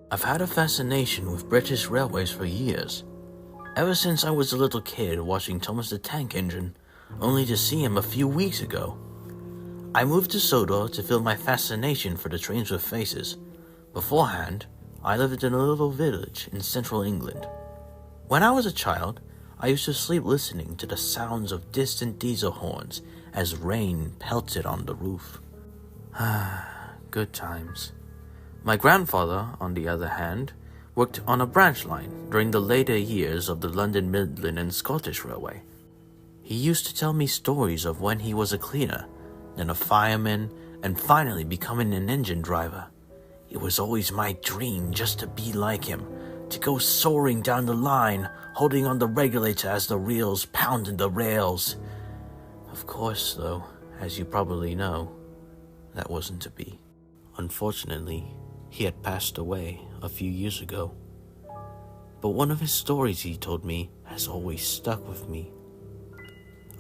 I've had a fascination with British railways for years, ever since I was a little kid watching Thomas the Tank Engine, only to see him a few weeks ago. I moved to Sodor to feel my fascination for the trains with faces. Beforehand, I lived in a little village in central England. When I was a child, I used to sleep listening to the sounds of distant diesel horns as rain pelted on the roof. Good times. My grandfather, on the other hand, worked on a branch line during the later years of the London, Midland and Scottish Railway. He used to tell me stories of when he was a cleaner, then a fireman, and finally becoming an engine driver. It was always my dream just to be like him, to go soaring down the line, holding on the regulator as the wheels pounded the rails. Of course, though, as you probably know, that wasn't to be. Unfortunately, he had passed away a few years ago. But one of his stories he told me has always stuck with me.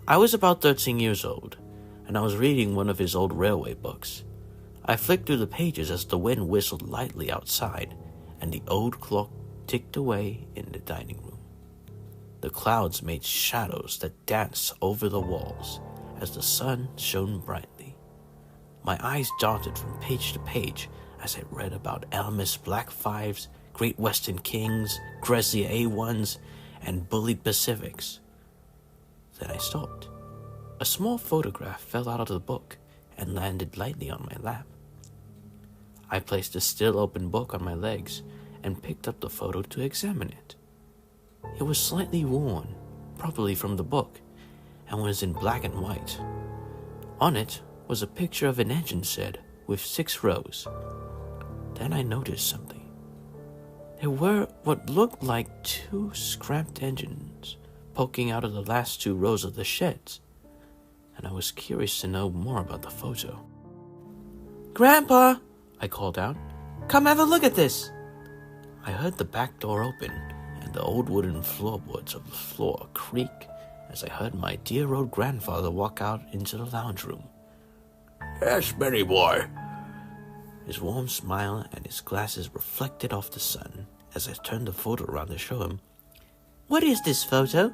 I was about 13 years old, and I was reading one of his old railway books. I flicked through the pages as the wind whistled lightly outside, and the old clock ticked away in the dining room. The clouds made shadows that danced over the walls as the sun shone brightly. My eyes darted from page to page as I read about Elmis Black Fives, Great Western Kings, Gresley A1s, and Bullied Pacifics. Then I stopped. A small photograph fell out of the book and landed lightly on my lap. I placed the still open book on my legs and picked up the photo to examine it. It was slightly worn, probably from the book, and was in black and white. On it was a picture of an engine shed with 6 rows. Then I noticed something. There were what looked like 2 scrapped engines poking out of the last 2 rows of the sheds, and I was curious to know more about the photo. "Grandpa!" I called out. "Come have a look at this!" I heard the back door open and the old wooden floorboards of the floor creak as I heard my dear old grandfather walk out into the lounge room. "Yes, Benny boy." His warm smile and his glasses reflected off the sun as I turned the photo around to show him. "What is this photo?"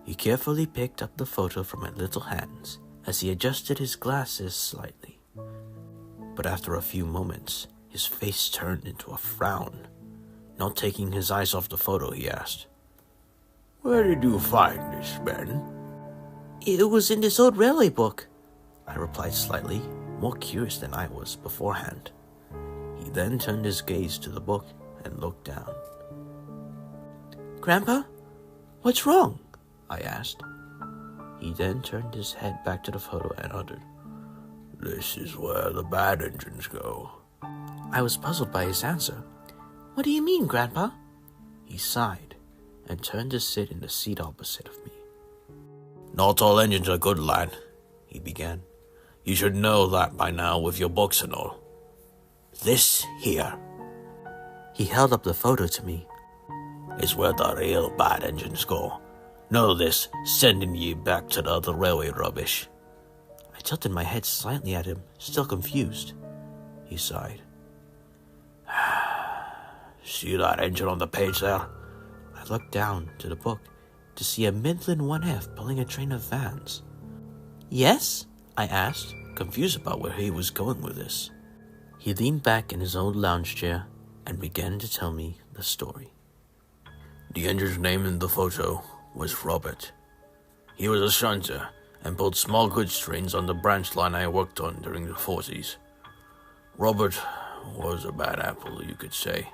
He carefully picked up the photo from my little hands as he adjusted his glasses slightly. But after a few moments, his face turned into a frown. Not taking his eyes off the photo, he asked, "Where did you find this, Ben?" "It was in this old railway book," I replied slightly, more curious than I was beforehand. He then turned his gaze to the book and looked down. "Grandpa, what's wrong?" I asked. He then turned his head back to the photo and uttered, "This is where the bad engines go." I was puzzled by his answer. "What do you mean, Grandpa?" He sighed and turned to sit in the seat opposite of me. "Not all engines are good, lad," he began. "You should know that by now with your books and all. This here," he held up the photo to me, "is where the real bad engines go. Know this, sending ye back to the other railway rubbish." I tilted my head slightly at him, still confused. He sighed. "See that engine on the page there?" I looked down to the book to see a Midland 1F pulling a train of vans. "Yes?" I asked, confused about where he was going with this. He leaned back in his old lounge chair and began to tell me the story. "The engine's name in the photo was Robert. He was a shunter and pulled small goods trains on the branch line I worked on during the 40s. Robert was a bad apple, you could say.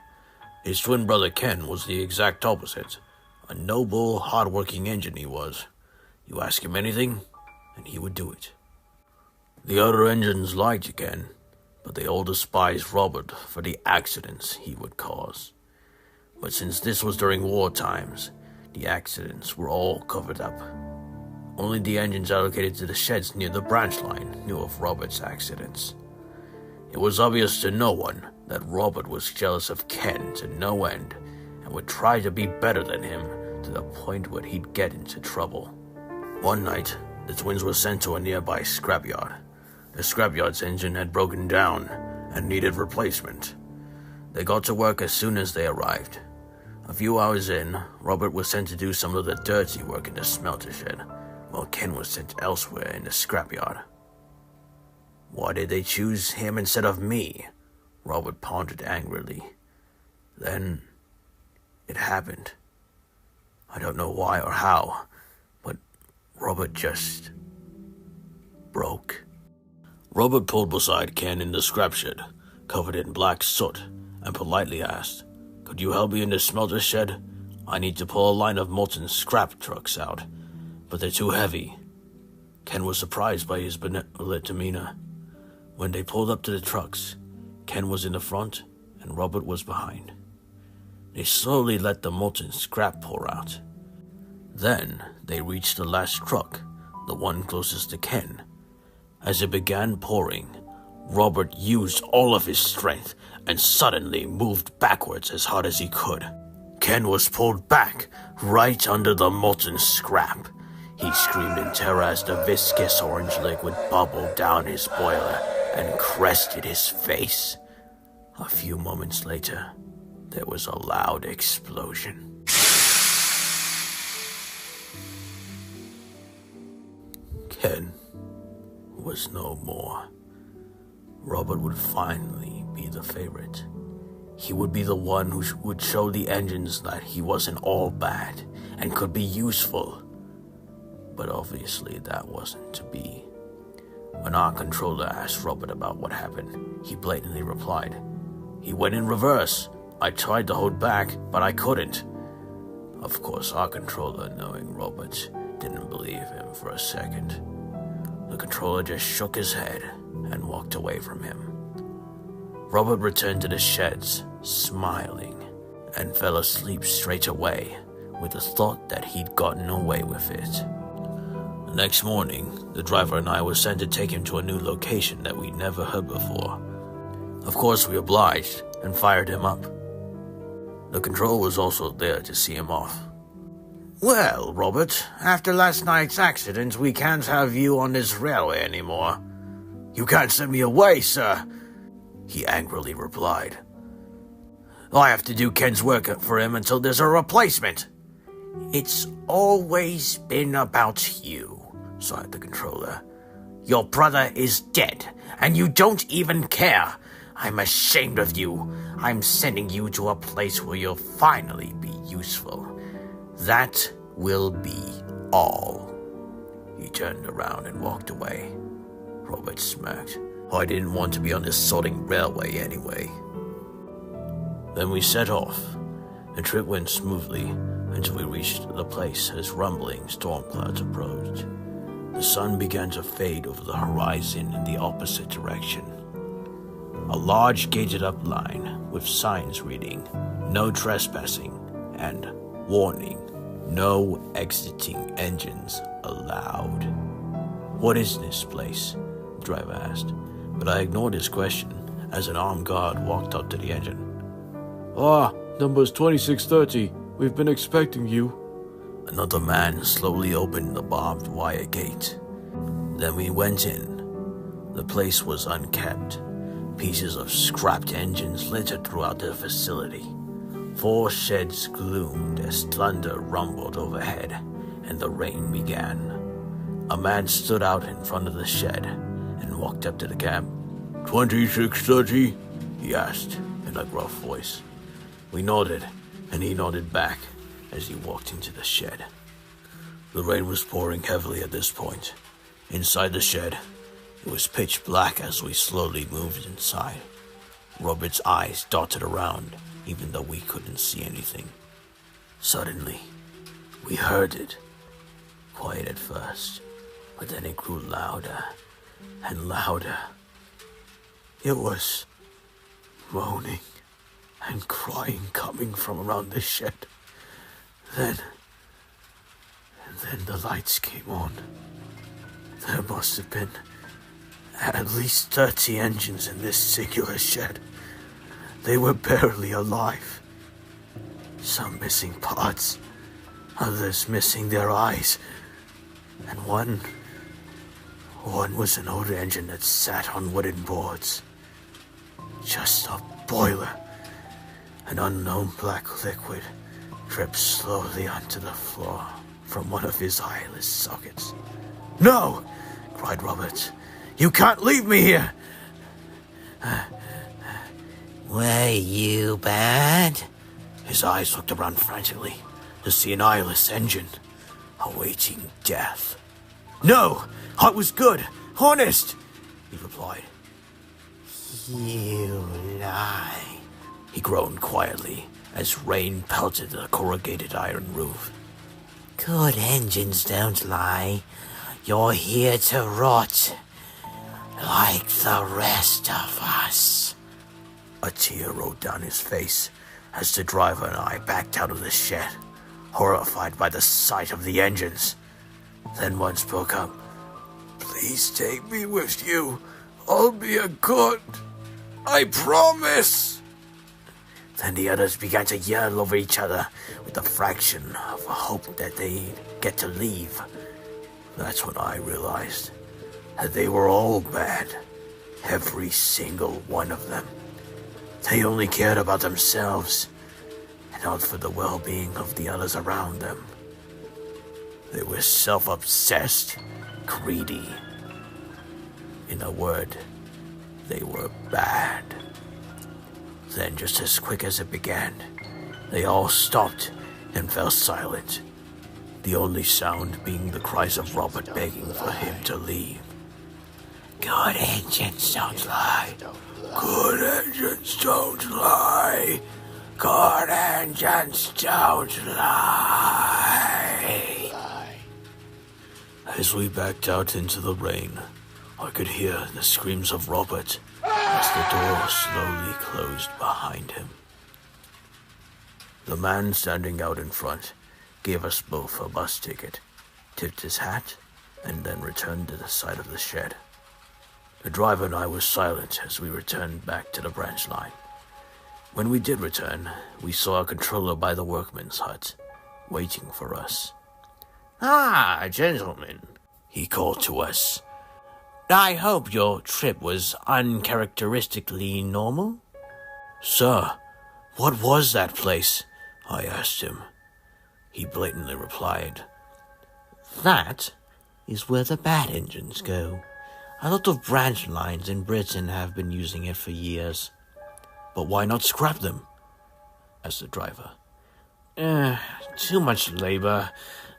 His twin brother Ken was the exact opposite. A noble, hard-working engine he was. You ask him anything, and he would do it. The other engines liked Ken, but they all despised Robert for the accidents he would cause. But since this was during war times, the accidents were all covered up. Only the engines allocated to the sheds near the branch line knew of Robert's accidents. It was obvious to no one that Robert was jealous of Ken to no end and would try to be better than him to the point where he'd get into trouble. One night, the twins were sent to a nearby scrapyard. The scrapyard's engine had broken down and needed replacement. They got to work as soon as they arrived. A few hours in, Robert was sent to do some of the dirty work in the smelter shed, while Ken was sent elsewhere in the scrapyard. Why did they choose him instead of me? Robert pondered angrily. Then, it happened. I don't know why or how, but Robert just broke. Robert pulled beside Ken in the scrap shed, covered in black soot, and politely asked, "Could you help me in the smelter shed? I need to pull a line of molten scrap trucks out, but they're too heavy." Ken was surprised by his benevolent demeanor. When they pulled up to the trucks, Ken was in the front and Robert was behind. They slowly let the molten scrap pour out. Then they reached the last truck, the one closest to Ken. As it began pouring, Robert used all of his strength and suddenly moved backwards as hard as he could. Ken was pulled back, right under the molten scrap. He screamed in terror as the viscous orange liquid bubbled down his boiler and crested his face. A few moments later, there was a loud explosion. Ken was no more. Robert would finally be the favorite. He would be the one who would show the engines that he wasn't all bad and could be useful. But obviously that wasn't to be. When our controller asked Robert about what happened, he blatantly replied, "He went in reverse. I tried to hold back, but I couldn't." Of course, our controller, knowing Robert, didn't believe him for a second. The controller just shook his head and walked away from him. Robert returned to the sheds, smiling, and fell asleep straight away with the thought that he'd gotten away with it. The next morning, the driver and I were sent to take him to a new location that we'd never heard before. Of course, we obliged and fired him up. The controller was also there to see him off. "Well, Robert, after last night's accident, we can't have you on this railway anymore." "You can't send me away, sir," he angrily replied. "I have to do Ken's work for him until there's a replacement." "It's always been about you," sighed the controller. "Your brother is dead, and you don't even care. I'm ashamed of you. I'm sending you to a place where you'll finally be useful. That will be all." He turned around and walked away. Robert smirked. "I didn't want to be on this sodding railway anyway." Then we set off. The trip went smoothly until we reached the place as rumbling storm clouds approached. The sun began to fade over the horizon in the opposite direction. A large gated-up line with signs reading, "No trespassing," and "Warning, no exiting engines allowed." "What is this place?" the driver asked, but I ignored his question as an armed guard walked up to the engine. Number's 2630. We've been expecting you." Another man slowly opened the barbed wire gate. Then we went in. The place was unkept. Pieces of scrapped engines littered throughout the facility. 4 sheds gloomed as thunder rumbled overhead, and the rain began. A man stood out in front of the shed and walked up to the cab. 2630? he asked in a gruff voice. We nodded, and he nodded back as he walked into the shed. The rain was pouring heavily at this point. Inside the shed, it was pitch black as we slowly moved inside. Robert's eyes darted around, even though we couldn't see anything. Suddenly, we heard it. Quiet at first, but then it grew louder and louder. It was moaning and crying coming from around the shed. Then the lights came on. There must have been at least 30 engines in this singular shed. They were barely alive. Some missing parts, others missing their eyes, and one was an old engine that sat on wooden boards. Just a boiler An unknown black liquid dripped slowly onto the floor from one of his eyeless sockets. "No!" cried Robert. "You can't leave me here!" "Were you bad?" His eyes looked around frantically to see an eyeless engine awaiting death. "No, I was good, honest," he replied. "You lie," he groaned quietly as rain pelted the corrugated iron roof. "Good engines don't lie. You're here to rot, like the rest of us." A tear rolled down his face as the driver and I backed out of the shed, horrified by the sight of the engines. Then one spoke up. "Please take me with you. I'll be a good. I promise." Then the others began to yell over each other with a fraction of a hope that they'd get to leave. That's when I realized that they were all bad. Every single one of them. They only cared about themselves and not for the well-being of the others around them. They were self-obsessed, greedy. In a word, they were bad. Then, just as quick as it began, they all stopped and fell silent, the only sound being the cries of Robert begging for him to leave. "Good engines don't lie. Good engines don't lie. Good engines don't lie." As we backed out into the rain, I could hear the screams of Robert as the door slowly closed behind him. The man standing out in front gave us both a bus ticket, tipped his hat, and then returned to the side of the shed. The driver and I were silent as we returned back to the branch line. When we did return, we saw a controller by the workman's hut, waiting for us. "Ah, gentlemen," he called to us. "I hope your trip was uncharacteristically normal?" "Sir, what was that place?" I asked him. He blatantly replied, "That is where the bad engines go. A lot of branch lines in Britain have been using it for years." "But why not scrap them?" asked the driver. Too much labor.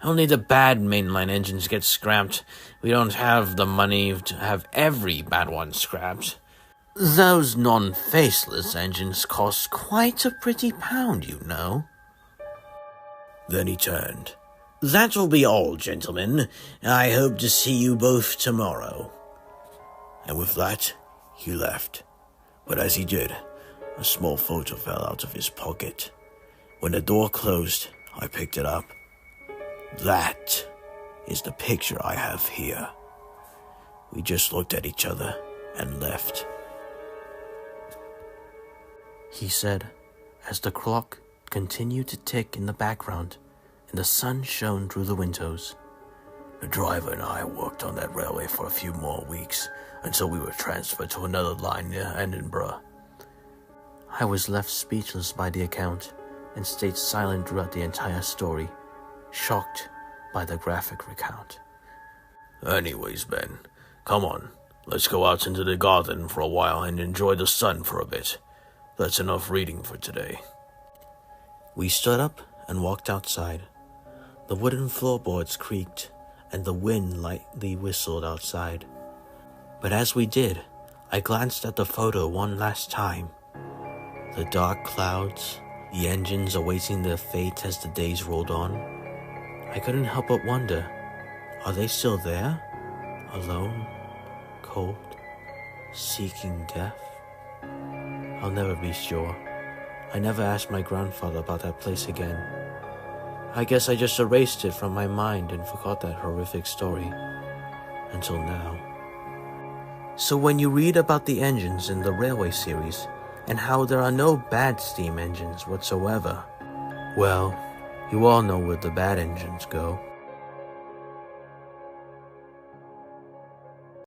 Only the bad mainline engines get scrapped. We don't have the money to have every bad one scrapped. Those non-faceless engines cost quite a pretty pound, you know." Then he turned. "That will be all, gentlemen. I hope to see you both tomorrow." And with that, he left. But as he did, a small photo fell out of his pocket. When the door closed, I picked it up. That is the picture I have here. We just looked at each other and left. He said, as the clock continued to tick in the background and the sun shone through the windows. The driver and I worked on that railway for a few more weeks until we were transferred to another line near Edinburgh. I was left speechless by the account and stayed silent throughout the entire story, shocked by the graphic recount. "Anyways, Ben, come on, let's go out into the garden for a while and enjoy the sun for a bit. That's enough reading for today." We stood up and walked outside. The wooden floorboards creaked and the wind lightly whistled outside. But as we did, I glanced at the photo one last time. The dark clouds, the engines awaiting their fate as the days rolled on. I couldn't help but wonder, are they still there? Alone, cold, seeking death? I'll never be sure. I never asked my grandfather about that place again. I guess I just erased it from my mind and forgot that horrific story. Until now. So when you read about the engines in the railway series, and how there are no bad steam engines whatsoever, well, you all know where the bad engines go.